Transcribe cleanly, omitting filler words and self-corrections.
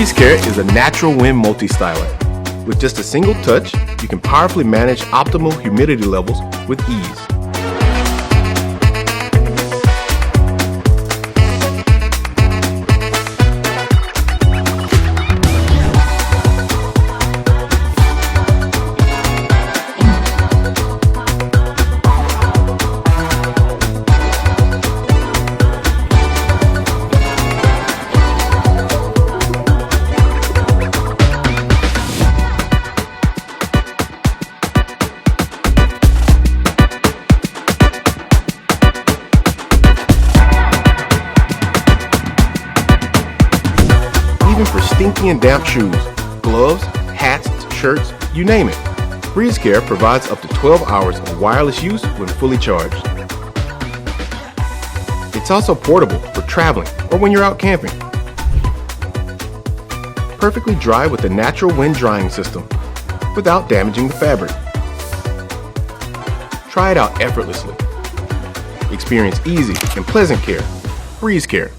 BreezeCare is a natural wind multi-styler. With just a single touch, you can powerfully manage optimal humidity levels with ease. Even for stinky and damp shoes, gloves, hats, shirts, you name it. BreezeCare provides up to 12 hours of wireless use when fully charged. It's also portable for traveling or when you're out camping. Perfectly dry with a natural wind drying system without damaging the fabric. Try it out effortlessly. Experience easy and pleasant care. BreezeCare.